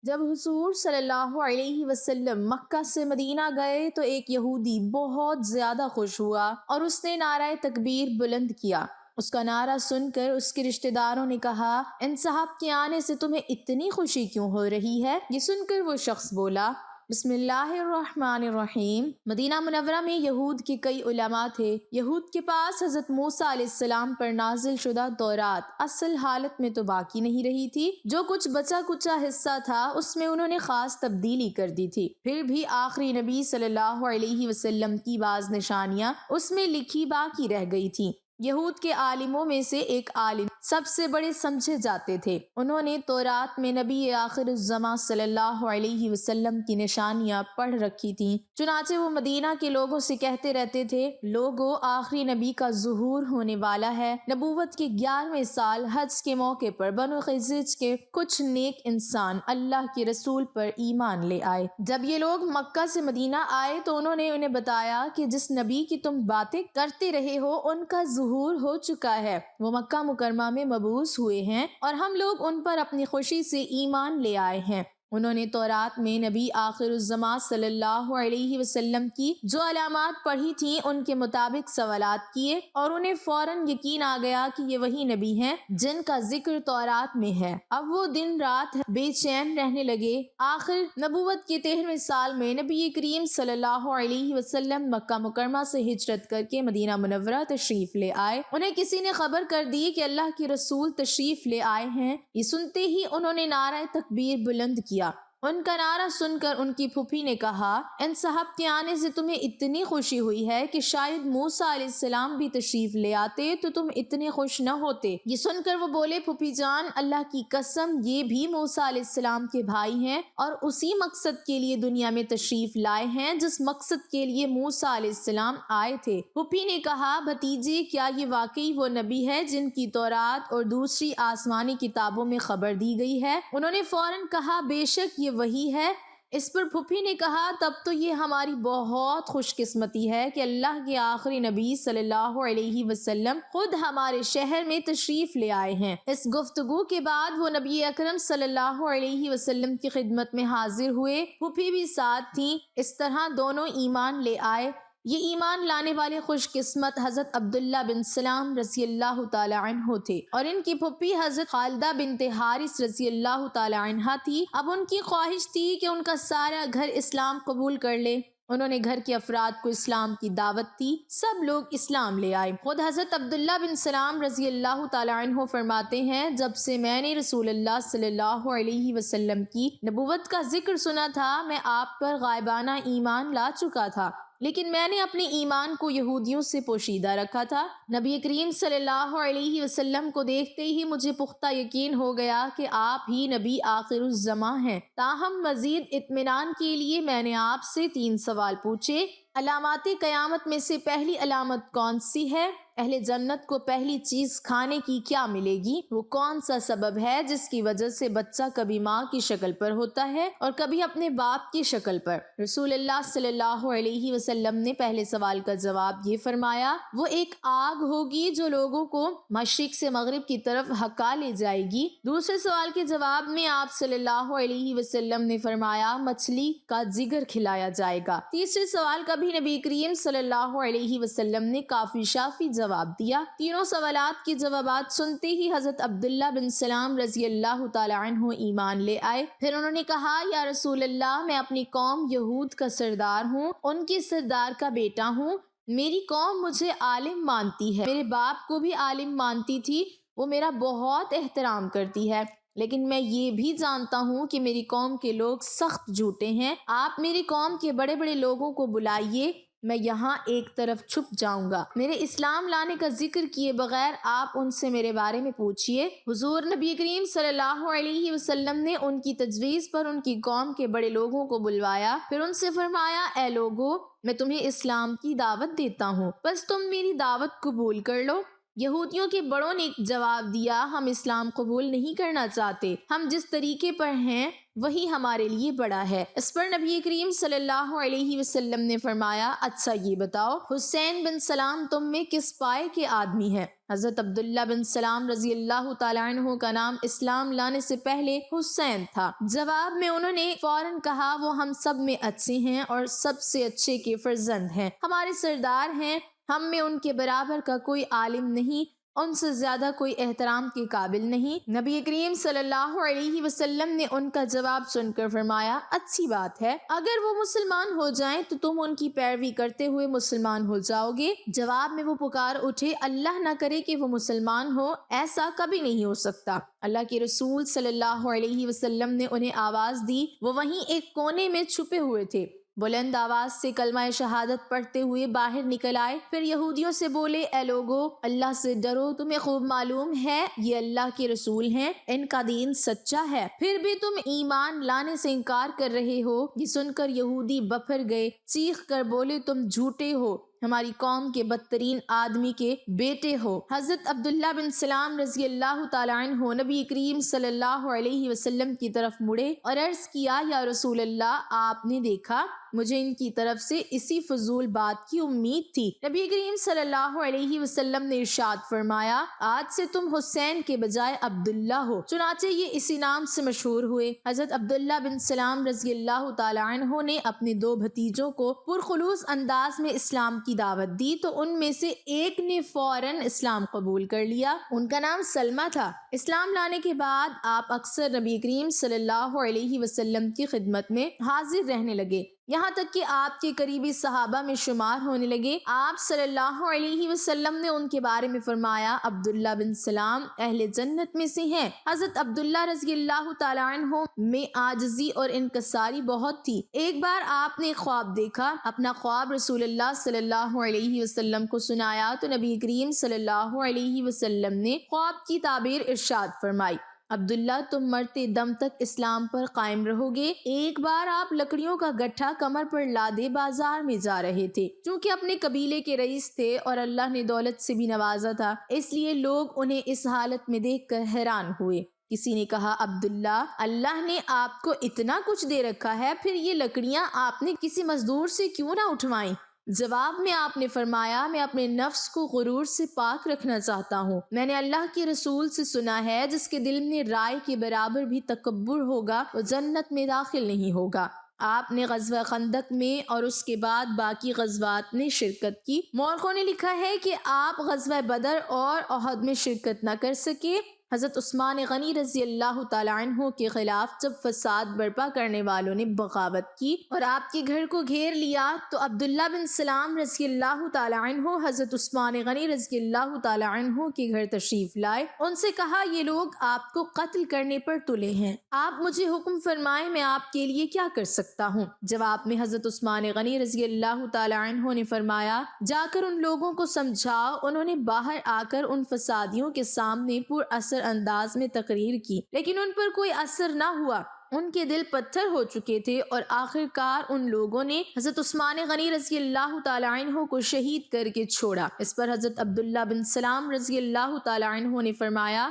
جب حضور صلی اللہ علیہ وسلم مکہ سے مدینہ گئے تو ایک یہودی بہت زیادہ خوش ہوا اور اس نے نعرہ تکبیر بلند کیا۔ اس کا نعرہ سن کر اس کے رشتہ داروں نے کہا، ان صاحب کے آنے سے تمہیں اتنی خوشی کیوں ہو رہی ہے؟ یہ سن کر وہ شخص بولا، بسم اللہ الرحمن الرحیم۔ مدینہ منورہ میں یہود کے کئی علماء تھے۔ یہود کے پاس حضرت موسیٰ علیہ السلام پر نازل شدہ تورات اصل حالت میں تو باقی نہیں رہی تھی، جو کچھ بچا کچا حصہ تھا اس میں انہوں نے خاص تبدیلی کر دی تھی۔ پھر بھی آخری نبی صلی اللہ علیہ وسلم کی بعض نشانیاں اس میں لکھی باقی رہ گئی تھیں۔ یہود کے عالموں میں سے ایک عالم سب سے بڑے سمجھے جاتے تھے۔ انہوں نے تورات میں نبی آخر الزماں صلی اللہ علیہ وسلم کی نشانیاں پڑھ رکھی تھیں، چنانچہ وہ مدینہ کے لوگوں سے کہتے رہتے تھے، لوگو آخری نبی کا ظہور ہونے والا ہے۔ نبوت کے 11ویں سال حج کے موقع پر بنو خزرج کے کچھ نیک انسان اللہ کے رسول پر ایمان لے آئے۔ جب یہ لوگ مکہ سے مدینہ آئے تو انہوں نے انہیں بتایا کہ جس نبی کی تم باتیں کرتے رہے ہو ان کا ظہور ہو چکا ہے، وہ مکہ مکرمہ میں مبعوث ہوئے ہیں اور ہم لوگ ان پر اپنی خوشی سے ایمان لے آئے ہیں۔ انہوں نے تورات میں نبی آخر الزماں صلی اللہ علیہ وسلم کی جو علامات پڑھی تھیں ان کے مطابق سوالات کیے اور انہیں فوراً یقین آ گیا کہ یہ وہی نبی ہیں جن کا ذکر تورات میں ہے۔ اب وہ دن رات بے چین رہنے لگے۔ آخر نبوت کے 13ویں سال میں نبی کریم صلی اللہ علیہ وسلم مکہ مکرمہ سے ہجرت کر کے مدینہ منورہ تشریف لے آئے۔ انہیں کسی نے خبر کر دی کہ اللہ کے رسول تشریف لے آئے ہیں۔ یہ سنتے ہی انہوں نے نعرہ تکبیر بلند کیا۔ ان کا نعرہ سن کر ان کی پھوپھی نے کہا، ان صاحب کے آنے سے تمہیں اتنی خوشی ہوئی ہے کہ شاید موسیٰ علیہ السلام بھی تشریف لے آتے تو تم اتنے خوش نہ ہوتے۔ یہ سن کر وہ بولے، پھوپھی جان، اللہ کی قسم یہ بھی موسیٰ علیہ السلام کے بھائی ہیں اور اسی مقصد کے لیے دنیا میں تشریف لائے ہیں جس مقصد کے لیے موسیٰ علیہ السلام آئے تھے۔ پھوپھی نے کہا، بھتیجے، کیا یہ واقعی وہ نبی ہے جن کی تورات اور دوسری آسمانی کتابوں میں خبر دی گئی ہے؟ انہوں نے فوراً کہا، بے شک یہ وہی ہے۔ اس پر پھوپھی نے کہا، تب تو یہ ہماری بہت خوش قسمتی ہے کہ اللہ کے آخری نبی صلی اللہ علیہ وسلم خود ہمارے شہر میں تشریف لے آئے ہیں۔ اس گفتگو کے بعد وہ نبی اکرم صلی اللہ علیہ وسلم کی خدمت میں حاضر ہوئے۔ پھوپھی بھی ساتھ تھیں۔ اس طرح دونوں ایمان لے آئے۔ یہ ایمان لانے والے خوش قسمت حضرت عبداللہ بن سلام رضی اللہ تعالی عنہ تھے اور ان کی پھوپھی حضرت خالدہ بنت حارث رضی اللہ تعالی عنہ تھی۔ اب ان کی خواہش تھی کہ ان کا سارا گھر اسلام قبول کر لے۔ انہوں نے گھر کے افراد کو اسلام کی دعوت دی، سب لوگ اسلام لے آئے۔ خود حضرت عبداللہ بن سلام رضی اللہ تعالی عنہ فرماتے ہیں، جب سے میں نے رسول اللہ صلی اللہ علیہ وسلم کی نبوت کا ذکر سنا تھا، میں آپ پر غائبانہ ایمان لا چکا تھا، لیکن میں نے اپنے ایمان کو یہودیوں سے پوشیدہ رکھا تھا۔ نبی کریم صلی اللہ علیہ وسلم کو دیکھتے ہی مجھے پختہ یقین ہو گیا کہ آپ ہی نبی آخر الزماں ہیں۔ تاہم مزید اطمینان کے لیے میں نے آپ سے 3 سوال پوچھے۔ علامات قیامت میں سے پہلی علامت کون سی ہے؟ اہل جنت کو پہلی چیز کھانے کی کیا ملے گی؟ وہ کون سا سبب ہے جس کی وجہ سے بچہ کبھی ماں کی شکل پر ہوتا ہے اور کبھی اپنے باپ کی شکل پر؟ رسول اللہ صلی اللہ علیہ وسلم نے پہلے سوال کا جواب یہ فرمایا، وہ ایک آگ ہوگی جو لوگوں کو مشرق سے مغرب کی طرف ہکا لے جائے گی۔ دوسرے سوال کے جواب میں آپ صلی اللہ علیہ وسلم نے فرمایا، مچھلی کا جگر کھلایا جائے گا۔ تیسرے سوال کا بھی نبی کریم صلی اللہ علیہ وسلم نے کافی شافی جواب دیا۔ تینوں سوالات کے جوابات سنتے ہی حضرت عبداللہ بن سلام رضی اللہ تعالی عنہ ایمان لے آئے۔ پھر انہوں نے کہا، یا رسول اللہ، میں اپنی قوم یہود کا سردار ہوں، ان کے سردار کا بیٹا ہوں۔ میری قوم مجھے عالم مانتی ہے، میرے باپ کو بھی عالم مانتی تھی، وہ میرا بہت احترام کرتی ہے، لیکن میں یہ بھی جانتا ہوں کہ میری قوم کے لوگ سخت جھوٹے ہیں۔ آپ میری قوم کے بڑے بڑے لوگوں کو بلائیے، میں یہاں ایک طرف چھپ جاؤں گا۔ میرے اسلام لانے کا ذکر کیے بغیر آپ ان سے میرے بارے میں پوچھئے۔ حضور نبی کریم صلی اللہ علیہ وسلم نے ان کی تجویز پر ان کی قوم کے بڑے لوگوں کو بلوایا، پھر ان سے فرمایا، اے لوگو، میں تمہیں اسلام کی دعوت دیتا ہوں، بس تم میری دعوت قبول کر لو۔ یہودیوں کے بڑوں نے جواب دیا، ہم اسلام قبول نہیں کرنا چاہتے، ہم جس طریقے پر ہیں وہی ہمارے لیے بڑا ہے۔ اس پر نبی کریم صلی اللہ علیہ وسلم نے فرمایا، اچھا یہ بتاؤ حسین بن سلام تم میں کس پائے کے آدمی ہیں؟ حضرت عبداللہ بن سلام رضی اللہ تعالیٰ عنہ کا نام اسلام لانے سے پہلے حسین تھا۔ جواب میں انہوں نے فوراً کہا، وہ ہم سب میں اچھے ہیں اور سب سے اچھے کے فرزند ہیں، ہمارے سردار ہیں، ہم میں ان کے برابر کا کوئی عالم نہیں، ان سے زیادہ کوئی احترام کے قابل نہیں۔ نبی کریم صلی اللہ علیہ وسلم نے ان کا جواب سن کر فرمایا، اچھی بات ہے، اگر وہ مسلمان ہو جائیں تو تم ان کی پیروی کرتے ہوئے مسلمان ہو جاؤ گے۔ جواب میں وہ پکار اٹھے، اللہ نہ کرے کہ وہ مسلمان ہو، ایسا کبھی نہیں ہو سکتا۔ اللہ کے رسول صلی اللہ علیہ وسلم نے انہیں آواز دی، وہ وہیں ایک کونے میں چھپے ہوئے تھے، بلند آواز سے کلمہ شہادت پڑھتے ہوئے باہر نکل آئے، پھر یہودیوں سے بولے، اے لوگو اللہ سے ڈرو، تمہیں خوب معلوم ہے یہ اللہ کے رسول ہیں، ان کا دین سچا ہے، پھر بھی تم ایمان لانے سے انکار کر رہے ہو۔ یہ سن کر یہودی بپھر گئے، چیخ کر بولے، تم جھوٹے ہو، ہماری قوم کے بدترین آدمی کے بیٹے ہو۔ حضرت عبداللہ بن سلام رضی اللہ تعالیٰ عنہ نبی کریم صلی اللہ علیہ وسلم کی طرف مڑے اور عرض کیا، یا رسول اللہ، آپ نے دیکھا مجھے ان کی طرف سے اسی فضول بات کی امید تھی۔ نبی کریم صلی اللہ علیہ وسلم نے ارشاد فرمایا، آج سے تم حسین کے بجائے عبداللہ ہو، چنانچہ یہ اسی نام سے مشہور ہوئے۔ حضرت عبداللہ بن سلام رضی اللہ تعالیٰ عنہ نے اپنے دو بھتیجوں کو پرخلوص انداز میں اسلام کی دعوت دی تو ان میں سے ایک نے فوراً اسلام قبول کر لیا، ان کا نام سلمہ تھا۔ اسلام لانے کے بعد آپ اکثر نبی کریم صلی اللہ علیہ وسلم کی خدمت میں حاضر رہنے لگے، یہاں تک کہ آپ کے قریبی صحابہ میں شمار ہونے لگے۔ آپ صلی اللہ علیہ وسلم نے ان کے بارے میں فرمایا، عبداللہ بن سلام اہل جنت میں سے ہیں۔ حضرت عبداللہ رضی اللہ تعالیٰ عنہ میں عاجزی اور انکساری بہت تھی۔ ایک بار آپ نے خواب دیکھا، اپنا خواب رسول اللہ صلی اللہ علیہ وسلم کو سنایا تو نبی کریم صلی اللہ علیہ وسلم نے خواب کی تعبیر ارشاد فرمائی، عبداللہ تم مرتے دم تک اسلام پر قائم رہو گے۔ ایک بار آپ لکڑیوں کا گٹھا کمر پر لادے بازار میں جا رہے تھے، چونکہ اپنے قبیلے کے رئیس تھے اور اللہ نے دولت سے بھی نوازا تھا، اس لیے لوگ انہیں اس حالت میں دیکھ کر حیران ہوئے۔ کسی نے کہا، عبداللہ اللہ نے آپ کو اتنا کچھ دے رکھا ہے، پھر یہ لکڑیاں آپ نے کسی مزدور سے کیوں نہ اٹھوائیں؟ جواب میں آپ نے فرمایا، میں اپنے نفس کو غرور سے پاک رکھنا چاہتا ہوں، میں نے اللہ کے رسول سے سنا ہے، جس کے دل میں رائے کے برابر بھی تکبر ہوگا وہ جنت میں داخل نہیں ہوگا۔ آپ نے غزوہ خندق میں اور اس کے بعد باقی غزوات میں شرکت کی۔ مورخوں نے لکھا ہے کہ آپ غزوہ بدر اور احد میں شرکت نہ کر سکے۔ حضرت عثمان غنی رضی اللہ تعالیٰ عنہ کے خلاف جب فساد برپا کرنے والوں نے بغاوت کی اور آپ کے گھر کو گھیر لیا تو عبداللہ بن سلام رضی اللہ تعالیٰ عنہ حضرت عثمان غنی رضی اللہ تعالیٰ عنہ کے گھر تشریف لائے، ان سے کہا، یہ لوگ آپ کو قتل کرنے پر تلے ہیں، آپ مجھے حکم فرمائیں میں آپ کے لیے کیا کر سکتا ہوں؟ جواب میں حضرت عثمان غنی رضی اللہ تعالیٰ عنہ نے فرمایا، جا کر ان لوگوں کو سمجھاؤ۔ انہوں نے باہر آ کر ان فسادیوں کے سامنے پر اثر انداز میں تقریر کی، لیکن ان پر کوئی اثر نہ ہوا، ان کے دل پتھر ہو چکے تھے، اور آخر کار ان لوگوں نے حضرت عثمان غنی رضی اللہ تعالیٰ عنہ کو شہید کر کے چھوڑا۔ اس پر حضرت عبداللہ بن سلام رضی اللہ تعالیٰ عنہ نے فرمایا،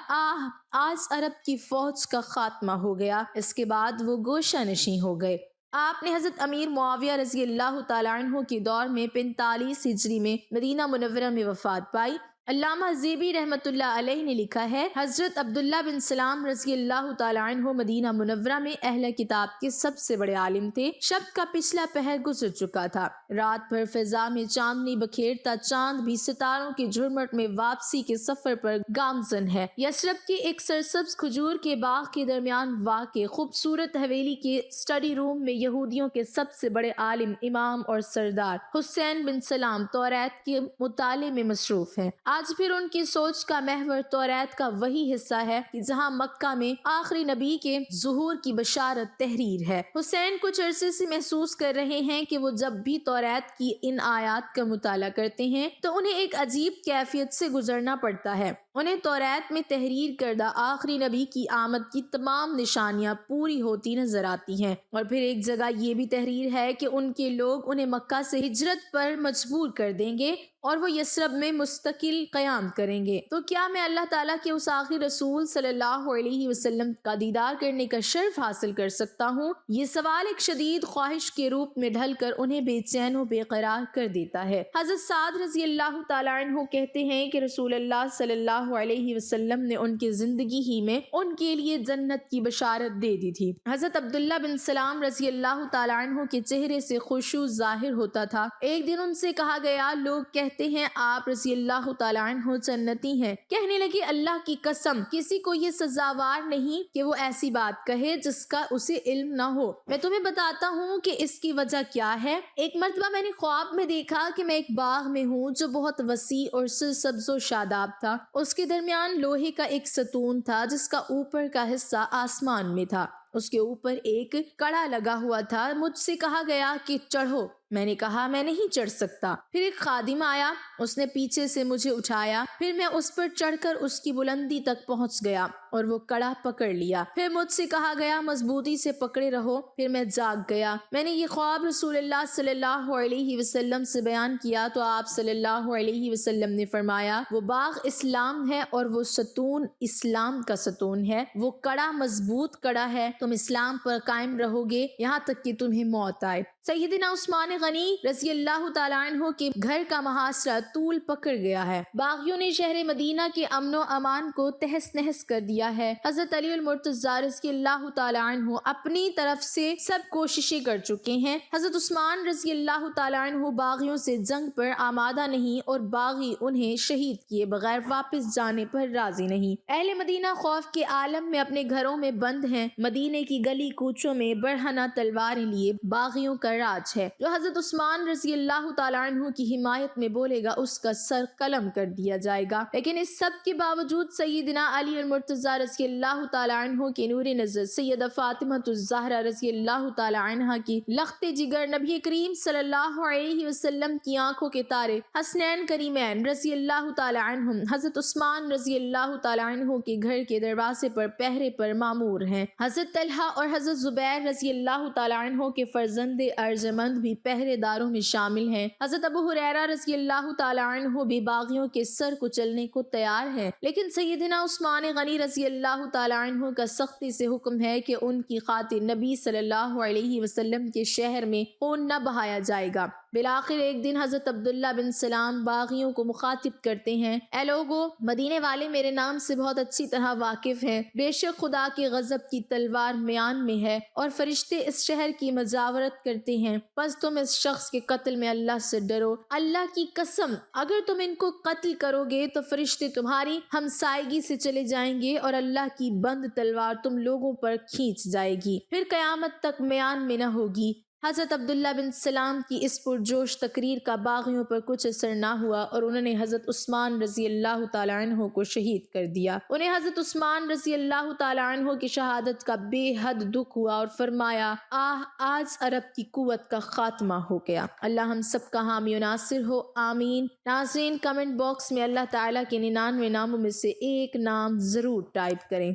آج عرب کی فوج کا خاتمہ ہو گیا۔ اس کے بعد وہ گوشہ نشین ہو گئے۔ آپ نے حضرت امیر معاویہ رضی اللہ تعالیٰ عنہ کے دور میں 45 ہجری میں مدینہ منورہ میں وفات پائی۔ علامہ زیبی رحمۃ اللہ علیہ نے لکھا ہے، حضرت عبداللہ بن سلام رضی اللہ تعالیٰ عنہ مدینہ منورہ میں اہل کتاب کے سب سے بڑے عالم تھے۔ شب کا پچھلا پہر گزر چکا تھا، رات بھر فضا میں چاندنی بکھیرتا چاند بھی ستاروں کی جھرمٹ میں واپسی کے سفر پر گامزن ہے۔ یثرب کے ایک سرسبز کھجور کے باغ کے درمیان واقع خوبصورت حویلی کے اسٹڈی روم میں یہودیوں کے سب سے بڑے عالم، امام اور سردار حسین بن سلام توریت کے مطالعے میں مصروف ہیں۔ آج پھر ان کی سوچ کا محور توریت کا وہی حصہ ہے کہ جہاں مکہ میں آخری نبی کے ظہور کی بشارت تحریر ہے۔ حسین کچھ عرصے سے محسوس کر رہے ہیں کہ وہ جب بھی توریت کی ان آیات کا مطالعہ کرتے ہیں تو انہیں ایک عجیب کیفیت سے گزرنا پڑتا ہے۔ انہیں توریت میں تحریر کردہ آخری نبی کی آمد کی تمام نشانیاں پوری ہوتی نظر آتی ہیں، اور پھر ایک جگہ یہ بھی تحریر ہے کہ ان کے لوگ انہیں مکہ سے ہجرت پر مجبور کر دیں گے اور وہ یثرب میں مستقل قیام کریں گے۔ تو کیا میں اللہ تعالیٰ کے اس آخری رسول صلی اللہ علیہ وسلم کا دیدار کرنے کا شرف حاصل کر سکتا ہوں؟ یہ سوال ایک شدید خواہش کے روپ میں ڈھل کر انہیں بے چین و بے قرار کر دیتا ہے۔ حضرت سعد رضی اللہ تعالیٰ عنہ کہتے ہیں کہ رسول اللہ صلی اللہ علیہ وسلم نے ان کی زندگی ہی میں ان کے لیے جنت کی بشارت دے دی تھی۔ حضرت عبداللہ بن سلام رضی اللہ تعالیٰ عنہ کے چہرے سے خشوع ظاہر ہوتا تھا۔ ایک دن ان سے کہا گیا، لوگ کہتے ہیں آپ رضی اللہ تعالیٰ عنہ جنتی ہیں۔ کہنے لگے، اللہ کی قسم، کسی کو یہ سزاوار نہیں کہ وہ ایسی بات کہے جس کا اسے علم نہ ہو۔ میں تمہیں بتاتا ہوں کہ اس کی وجہ کیا ہے۔ ایک مرتبہ میں نے خواب میں دیکھا کہ میں ایک باغ میں ہوں جو بہت وسیع اور سرسبز و شاداب تھا۔ اس کے درمیان لوہے کا ایک ستون تھا جس کا اوپر کا حصہ آسمان میں تھا۔ اس کے اوپر ایک کڑا لگا ہوا تھا۔ مجھ سے کہا گیا کہ چڑھو۔ میں نے کہا میں نہیں چڑھ سکتا۔ پھر ایک خادم آیا، اس نے پیچھے سے مجھے اٹھایا، پھر میں اس پر چڑھ کر اس کی بلندی تک پہنچ گیا اور وہ کڑا پکڑ لیا۔ پھر مجھ سے کہا گیا مضبوطی سے پکڑے رہو۔ پھر میں جاگ گیا۔ میں نے یہ خواب رسول اللہ صلی اللہ علیہ وسلم سے بیان کیا تو آپ صلی اللہ علیہ وسلم نے فرمایا، وہ باغ اسلام ہے اور وہ ستون اسلام کا ستون ہے، وہ کڑا مضبوط کڑا ہے، تم اسلام پر قائم رہو گے یہاں تک کہ تمہیں موت آئے۔ سیدنا عثمان غنی رضی اللہ تعالیٰ عنہ کے گھر کا محاصرہ طول پکڑ گیا ہے۔ باغیوں نے شہر مدینہ کے امن و امان کو تہس نہس کر دیا ہے۔ حضرت علی المرتضیٰ رضی اللہ تعالیٰ عنہ اپنی طرف سے سب کوششیں کر چکے ہیں۔ حضرت عثمان رضی اللہ تعالیٰ عنہ باغیوں سے جنگ پر آمادہ نہیں اور باغی انہیں شہید کیے بغیر واپس جانے پر راضی نہیں۔ اہل مدینہ خوف کے عالم میں اپنے گھروں میں بند ہیں۔ مدینے کی گلی کوچوں میں برہنہ تلواریں لیے باغیوں کا راج ہے۔ جو حضرت عثمان رضی اللہ تعالیٰ عنہ کی حمایت میں بولے گا اس کا سر قلم کر دیا جائے گا۔ لیکن اس سب کے باوجود سیدنا علی المرتضیٰ رضی اللہ تعالیٰ عنہ کے نور نظر، سیدہ فاطمہ الزہرا رضی اللہ تعالیٰ عنہ کی لخت جگر، نبی کریم صلی اللہ علیہ وسلم کی آنکھوں کے تارے، حسنین کریمین رضی اللہ تعالیٰ عنہم، حضرت عثمان رضی اللہ تعالیٰ عنہ کے گھر کے دروازے پر پہرے پر مامور ہیں۔ حضرت طلحہ اور حضرت زبیر رضی اللہ تعالیٰ عنہ کے فرزند ارجمند بھی پہرے داروں میں شامل ہیں۔ حضرت ابو ہریرہ رضی اللہ تعالیٰ عنہ بھی باغیوں کے سر کچلنے کو تیار ہیں، لیکن سیدنا عثمان غنی رضی اللہ تعالیٰ عنہ کا سختی سے حکم ہے کہ ان کی خاطر نبی صلی اللہ علیہ وسلم کے شہر میں خون نہ بہایا جائے گا۔ بالآخر ایک دن حضرت عبداللہ بن سلام باغیوں کو مخاطب کرتے ہیں، اے لوگو، مدینے والے میرے نام سے بہت اچھی طرح واقف ہیں۔ بے شک خدا کے غضب کی تلوار میان میں ہے اور فرشتے اس شہر کی مجاورت کرتے ہیں، پس تم اس شخص کے قتل میں اللہ سے ڈرو۔ اللہ کی قسم، اگر تم ان کو قتل کرو گے تو فرشتے تمہاری ہمسائیگی سے چلے جائیں گے اور اللہ کی بند تلوار تم لوگوں پر کھینچ جائے گی، پھر قیامت تک میان میں نہ ہوگی۔ حضرت عبداللہ بن سلام کی اس پرجوش تقریر کا باغیوں پر کچھ اثر نہ ہوا اور انہوں نے حضرت عثمان رضی اللہ تعالیٰ عنہ کو شہید کر دیا۔ انہیں حضرت عثمان رضی اللہ تعالیٰ عنہ کی شہادت کا بے حد دکھ ہوا اور فرمایا، آج عرب کی قوت کا خاتمہ ہو گیا۔ اللہ ہم سب کا حامی و ناصر ہو، آمین۔ ناظرین، کمنٹ باکس میں اللہ تعالیٰ کے 99 ناموں میں سے ایک نام ضرور ٹائپ کریں۔